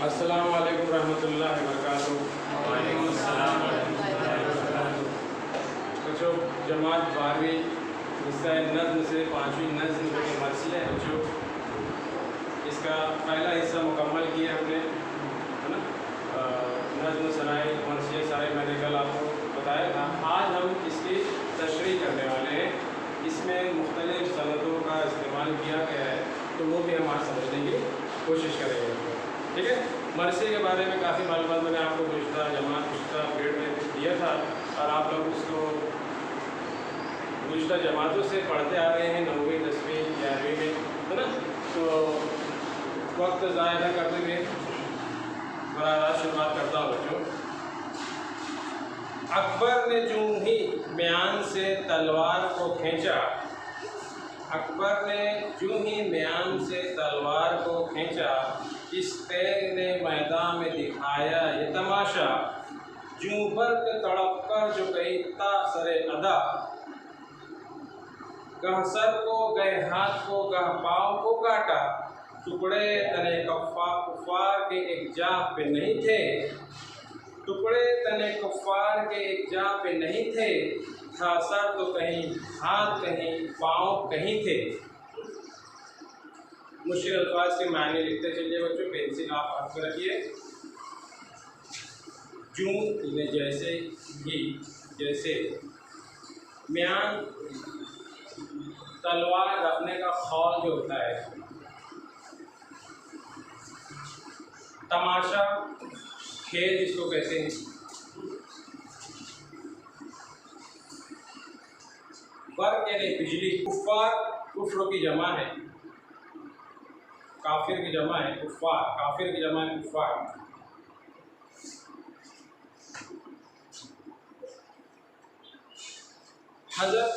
अस्सलामु अलैकुम रहमतुल्लाहि व बरकातुहू। वालेकुम अस्सलाम रहमतुल्लाहि व बरकातुहू। बच्चों, जमात 12वीं हिस्सा नज़्म से 5वीं नज़्म जो कि मरसी है बच्चों, इसका पहला हिस्सा मुकम्मल किया हमने, है ना। नज़्म सराय मरसी सराय मैंने कल आपको बताया था। आज हम इसकी तशरीह करने वाले हैं। इसमें मुख्तलिफ़ सनतों का इस्तेमाल किया गया है, तो वो भी हम आज समझने की कोशिश करेंगे। ठीक है। मरसी के बारे में काफ़ी मालूमात मैंने आपको गुज़श्ता जमात गुज़श्ता पीरियड में दिया था, और आप लोग उसको गुज़श्ता जमातों से पढ़ते आ रहे हैं 9वीं 10वीं 11वीं में, है ना। तो वक्त ज़ाया न करते हुए बराबर शुरुआत करता हूँ बच्चों। अकबर ने यूं ही म्यान से तलवार को खींचा, अकबर ने यूं ही म्यान से तलवार को खींचा, इस तेग ने मैदान में दिखाया ये तमाशा, यूं बर्क तड़प कर जो गई ता सरे अदा, गह सर को गए हाथ को गह पाँव को काटा, टुकड़े तने कुफ़ार के एक जा पे नहीं थे, टुकड़े तने कुफ़ार के एक जा पे नहीं थे, था सर तो कहीं हाथ कहीं पाँव कहीं थे। मुश्किल अल्फाज के मायने लिखते चलिए बच्चों, पेंसिल आप हाथ में रखिए। यूं इन्हें जैसे ही, जैसे म्यान तलवार रखने का खौल जो होता है, तमाशा खेल जिसको कहते हैं, बर्क यानी बिजली, कुफ़ार कुफ्र की जमा है, काफिर की जमा है कुफ़ार, काफिर की जमा है कुफ़ार। हज़रत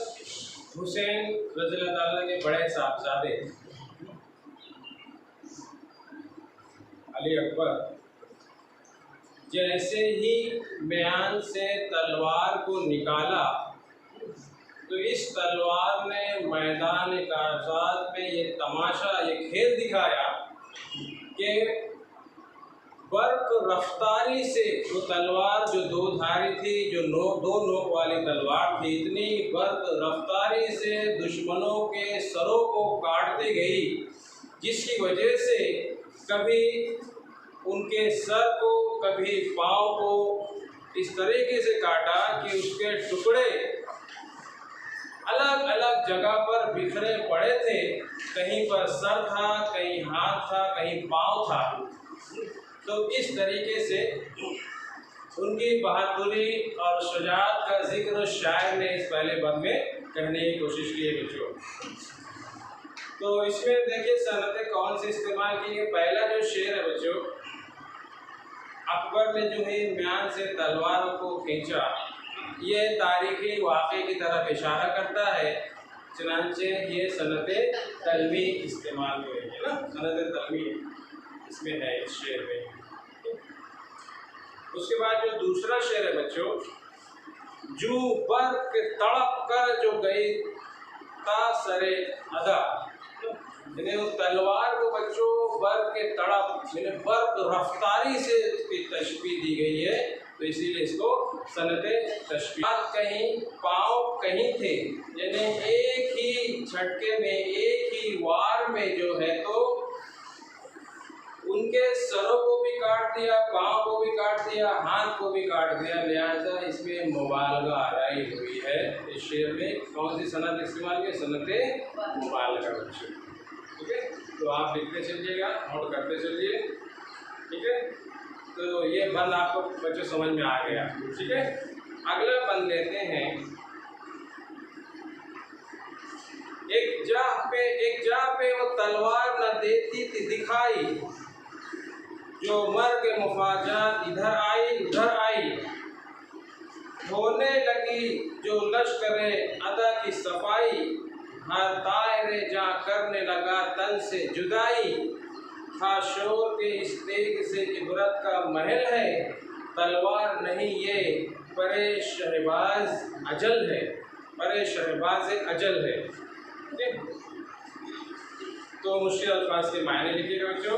हुसैन रज़ियल्लाहु ताला के बड़े साहबजादे अली अकबर जैसे ही म्यान से तलवार को निकाला, तो इस तलवार ने मैदान कारज़ात में ये तमाशा, ये खेल दिखाया कि बर्क रफ्तारी से वो तलवार जो दो धारी थी, जो दो नोक वाली तलवार थी, इतनी बर्क रफ्तारी से दुश्मनों के सरों को काटती गई, जिसकी वजह से कभी उनके सर को कभी पाँव को इस तरीके से काटा कि उसके टुकड़े अलग अलग जगह पर बिखरे पड़े थे। कहीं पर सर था, कहीं हाथ था, कहीं पाँव था। तो इस तरीके से उनकी बहादुरी और शुजाअत का जिक्र शायर ने इस पहले बंद में कहने की कोशिश की है बच्चों। तो इसमें देखिए सनतें कौन सी इस्तेमाल की है। पहला जो शेर है बच्चों, अकबर ने जो है म्यान से तलवार को खींचा, ये तारीखी वाक़े की तरफ इशारा करता है। चनांचे ये सनत तलवी इस्तेमाल हुए है ना, सनत तलवी इसमें है इस शेर में। उसके बाद जो दूसरा शेर है बच्चों, जू बर्क तड़प कर जो गई ता सरे अदा, यानी उस तलवार को बच्चों बर्क के तड़प यानी बर्क रफ्तारी से इसकी तशबीह दी गई है, तो इसीलिए इसको सनते तशबीह। कहीं पाँव कहीं थे, यानी एक ही झटके में, एक ही वार में जो है तो उनके सरों को भी काट दिया, पाँव को भी काट दिया, हाथ को भी काट दिया। लिहाजा इसमें मुबालगा आराई हुई है। इस शेर में कौन सी सनत इस्तेमाल की? सनते मुबालगा बच्चों। ठीक है, तो आप लिखते चलिएगा, नोट करते चलिए। ठीक है, तो ये बंद आपको बच्चों समझ में आ गया। ठीक है, अगला बंद लेते हैं। एक जा पे वो तलवार न देती थी दिखाई, जो मर के मुफाजात इधर आई उधर आई, होने लगी जो लश्करे अदा की सफाई, हर तायरे जा करने लगा तन से जुदाई, था शोर के इस तेग से इबरत का महल है, तलवार नहीं ये परे शहबाज अजल है, परे शहबाज अजल है। ठीक, तो मुश्किल अल्फाज के मायने लिखिएगा बच्चों।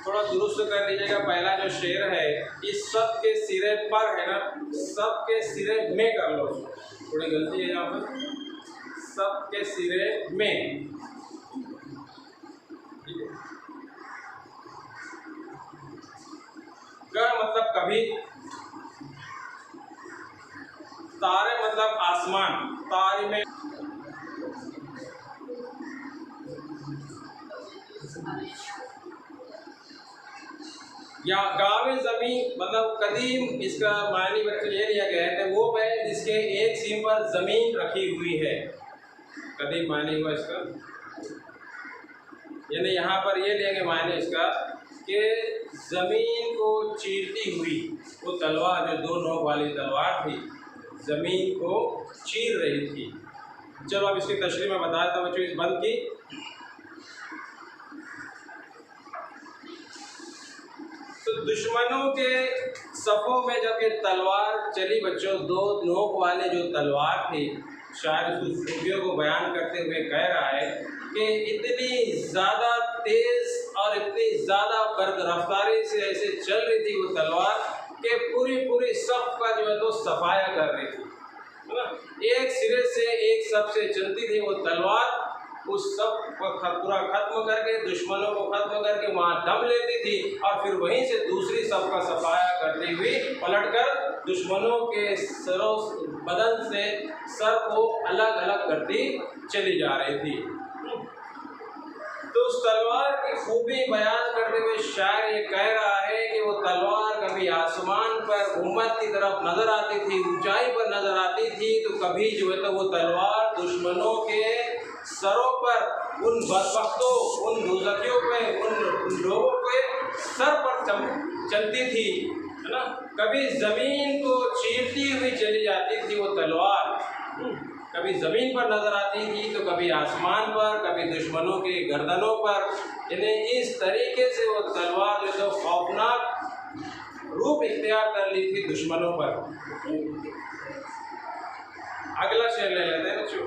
थोड़ा दुरुस्त कर लीजिएगा। पहला जो शेर है इस सब के सिरे पर है ना, सब के सिरे में कर लो, थोड़ी गलती है यहाँ पर, सब के सिरे में, ठीक है। ग मतलब कभी, तारे मतलब आसमान, तारे में, या गावे ज़मीन मतलब कदीम, इसका मानी बच्चे ये लिया गया है कि वो बैल जिसके एक सीम पर ज़मीन रखी हुई है, कदीम मानी हुआ इसका, यानी यहाँ पर ये लेंगे माने इसका कि ज़मीन को चीरती हुई वो तलवार, जो दो नोक वाली तलवार थी, ज़मीन को चीर रही थी। चलो अब इसकी तशरीह में बताया था बच्चों इस बंद की। तो दुश्मनों के सफ़ों में जब ये तलवार चली बच्चों, दो नोक वाले जो तलवार थी, शायद उस खूबियों को बयान करते हुए कह रहा है कि इतनी ज़्यादा तेज़ और इतनी ज़्यादा बर्द रफ्तारी से ऐसे चल रही थी वो तलवार कि पूरी सफ़ का जो है तो सफाया कर रही थी, है ना। एक सिरे से एक सफ़ से चलती थी वो तलवार, उस सब को पूरा खत्म करके, दुश्मनों को खत्म करके वहाँ दम लेती थी और फिर वहीं से दूसरी सब का सफाया करती हुई पलटकर दुश्मनों के सरों बदन से सर को अलग अलग करती चली जा रही थी। तो उस तलवार की खूबी बयान करते हुए शायर ये कह रहा है कि वो तलवार कभी आसमान पर गुम्बद की तरफ नजर आती थी, ऊंचाई पर नजर आती थी, तो कभी जो है तो वो तलवार दुश्मनों के सरों पर, उन बदबख्तों, उन दोज़खियों पे, उन लोगों के सर पर चलती थी, है ना। कभी ज़मीन को चीरती हुई चली जाती थी वो तलवार, कभी ज़मीन पर नज़र आती थी तो कभी आसमान पर, कभी दुश्मनों के गर्दनों पर। इन्हें इस तरीके से वो तलवार जो तो खौफनाक रूप इख्तियार कर ली थी दुश्मनों पर। अगला शेर ले लेते हैं बच्चों,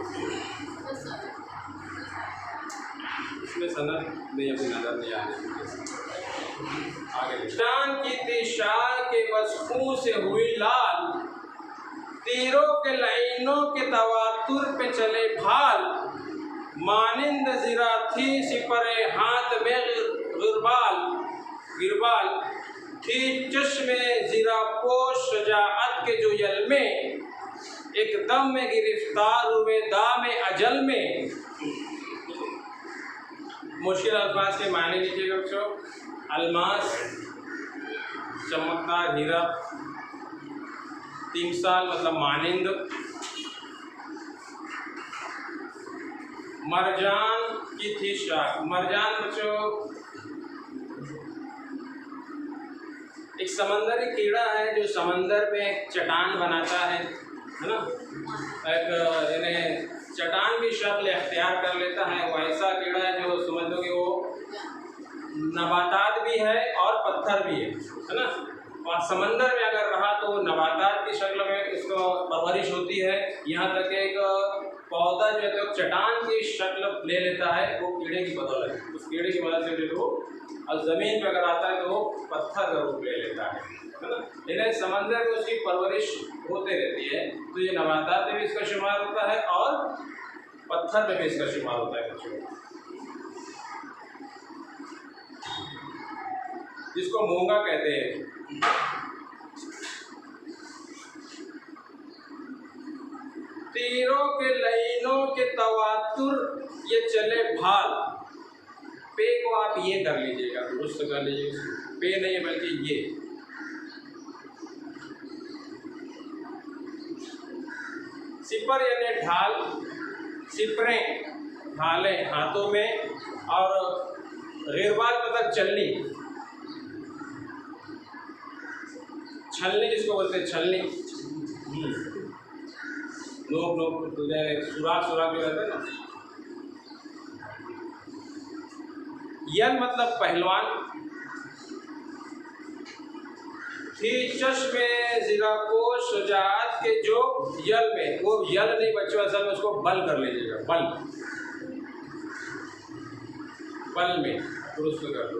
इसमें सनद नहीं अभी नजर नहीं आ रही, आगे शान की थी शाह के बस खून से हुई लाल, तीरों के लाइनों के तवातुर पे चले भाल, मानिंद ज़िरा थी सिपरे हाथ में गिरबाल थी चश्मे ज़िरा पोश शजाअत के जो यल में, एक दम में गिरफ्तार हुए दाम अजल में। मुश्किल अल्फाज के मायने लीजिएगा बच्चों। अलमास चमकदार हीरा, तिमसाल मतलब मानिंद, मरजान की थी शाख। मरजान बच्चों एक समंदरी कीड़ा है जो समंदर में एक चट्टान बनाता है ना, एक इन्हें चट्टान की शक्ल अख्तियार कर लेता है। वो ऐसा कीड़ा है जो समझ लो कि वो नबातात भी है और पत्थर भी है ना। और समंदर में अगर रहा तो नबातात की शक्ल में इसको परवरिश होती है, यहाँ तक एक पौधा जो है तो चट्टान की शक्ल ले लेता है वो कीड़े की बदौलत। उस कीड़े की वजह से जो और ज़मीन पर अगर आता है तो वो पत्थर का रूप ले लेता है ना। लेकिन समंदर में उसकी परवरिश होते रहती है, तो ये नबातात में भी इसका शुमार होता है और पत्थर में भी इसका शुमार होता है बच्चों, जिसको मूंगा कहते हैं। तीरों के लाइनों के तवातुर ये चले भाल। पे को आप ये कर लीजिएगा, दुरुस्त कर लीजिएगा, पे नहीं है बल्कि ये। सिपर यानी ढाल, सिपरें ढालें हाथों में, और गिरबाल मतलब चलनी, छलनी जिसको बोलते हैं छलनी, लोग सुराख जो रहता है ना। यल मतलब पहलवान, थी चश्मे ज़िरापोश शुजाअत के जो यल में, वो यल नहीं बच्चों असल में उसको बल कर लीजिएगा, बल में दुरुस्त कर लो।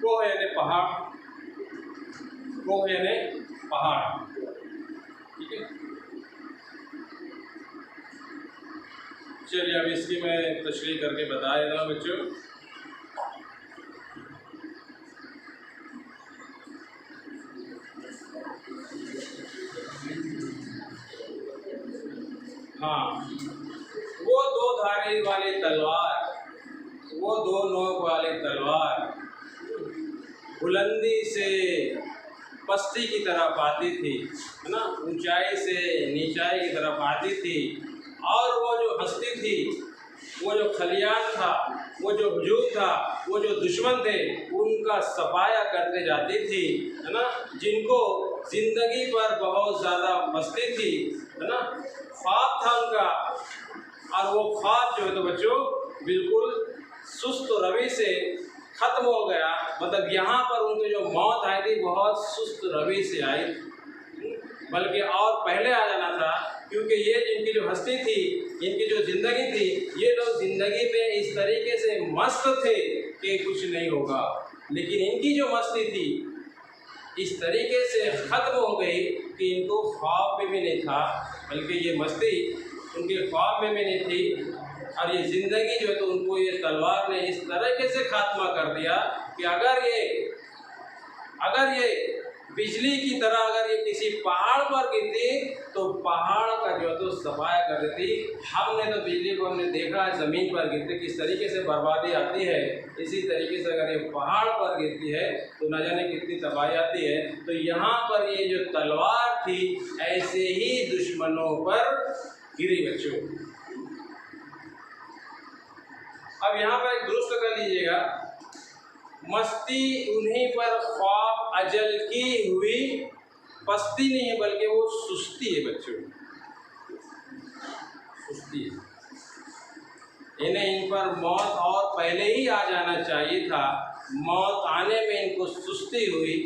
कोह यानी पहाड़, कोह यानी पहाड़, ठीक है। चलिए अब इसकी मैं तशरीह करके बता देता हूँ बच्चों। हाँ, वो दो धारी वाली तलवार, वो दो नोक वाली तलवार बुलंदी से पस्ती की तरफ आती थी, है ना, ऊंचाई से नीचाई की तरफ आती थी, और वो जो हस्ती थी, वो जो खलियान था, वो जो हुजूम था, वो जो दुश्मन थे, उनका सफाया करते जाती थी, है ना, जिनको ज़िंदगी पर बहुत ज़्यादा मस्ती थी, है ना, ख्वाब था उनका, और वो ख्वाब जो है तो बच्चों बिल्कुल सुस्त रवि से ख़त्म हो गया। मतलब यहाँ पर उनकी जो मौत आई थी बहुत सुस्त रवि से आई, बल्कि और पहले आ जाना था, क्योंकि ये जिनकी जो हस्ती थी, इनकी जो ज़िंदगी थी, ये लोग ज़िंदगी में इस तरीके से मस्त थे कि कुछ नहीं होगा, लेकिन इनकी जो मस्ती थी इस तरीके से ख़त्म हो गई कि इनको ख्वाब में भी नहीं था, बल्कि ये मस्ती उनके ख्वाब में भी नहीं थी, और ये ज़िंदगी जो है तो उनको ये तलवार ने इस तरीके से खात्मा कर दिया कि अगर ये बिजली की तरह अगर ये किसी पहाड़ पर गिरती तो पहाड़ का जो है तो सफाया कर देती। हमने तो बिजली को हमने देखा है ज़मीन पर गिरते किस तरीके से बर्बादी आती है, इसी तरीके से अगर ये पहाड़ पर गिरती है तो न जाने कितनी तबाही आती है। तो यहाँ पर ये जो तलवार थी ऐसे ही दुश्मनों पर गिरी बच्चों। अब यहाँ पर एक दुरुस्त कर लीजिएगा, मस्ती उन्हीं पर ख्वाब अजल की हुई, पस्ती नहीं है बल्कि वो सुस्ती है बच्चों, सुस्ती। इन्हें इन पर मौत और पहले ही आ जाना चाहिए था, मौत आने में इनको सुस्ती हुई।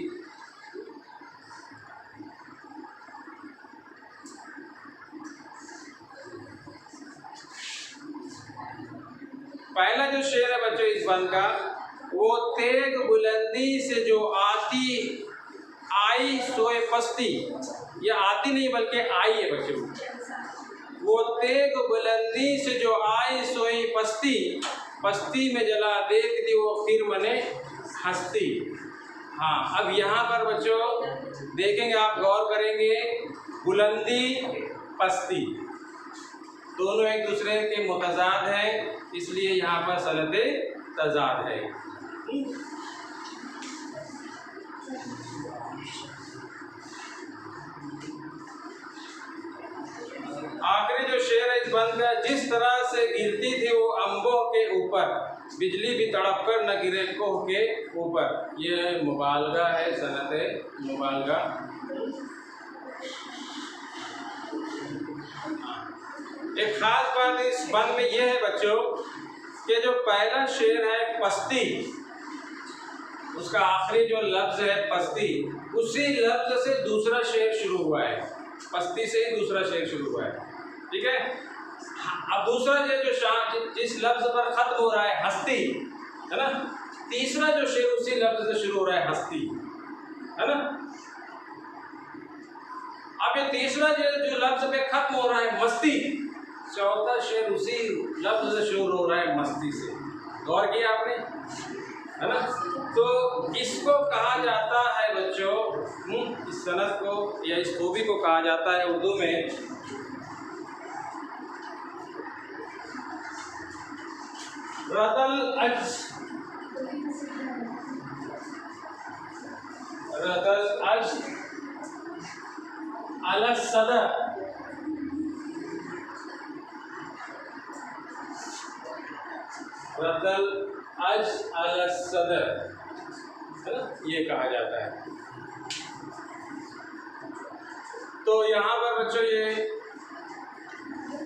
पहला जो शेर है बच्चों इस बंद का, वो तेग बुलंदी से जो आई सोए पस्ती, ये आती नहीं बल्कि आई है बच्चों। वो तेग बुलंदी से जो आई सोई पस्ती, पस्ती में जला देखती वो फिर मने हंसती। हाँ, अब यहाँ पर बच्चों देखेंगे, आप गौर करेंगे, बुलंदी पस्ती दोनों एक दूसरे के मुतजाद हैं, इसलिए यहाँ पर सनद तजाद है। आखिरी जो शेर है इस बंद का, जिस तरह से गिरती थी वो अम्बों के ऊपर, बिजली भी तड़प कर न गिरे कोह के ऊपर। ये मुबालगा है, सनद मुबालगा। एक खास बात इस बंद में यह है बच्चों कि जो पहला शेर है पस्ती, उसका आखिरी जो लफ्ज़ है पस्ती, उसी लफ्ज़ से दूसरा शेर शुरू हुआ है, पस्ती से ही दूसरा शेर शुरू हुआ है, ठीक है। अब दूसरा जो जिस लफ्ज़ पर ख़त्म हो रहा है हस्ती, है ना, तीसरा जो शेर उसी लफ्ज़ से शुरू हो रहा है हस्ती, है ना। अब ये तीसरा जो लफ्ज़ पे ख़त्म हो रहा है मस्ती, चौथा शेर उसी लफ्ज़ से शुरू हो रहा है मस्ती से। गौर किया आपने, है ना। तो इसको कहा जाता है बच्चों, इस सनद को या इस खूबी को कहा जाता है उर्दू में रदल अज, रदल अज अला सदर, रदल अज अला सदर, है ना, ये कहा जाता है। तो यहाँ पर बच्चों ये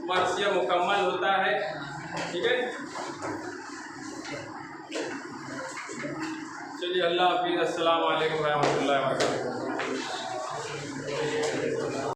मरसिया मुकम्मल होता है, ठीक है। चलिए, अल्लाह हाफिज़, अस्सलाम वालेकुम रहमतुल्लाहि व बरकातहू।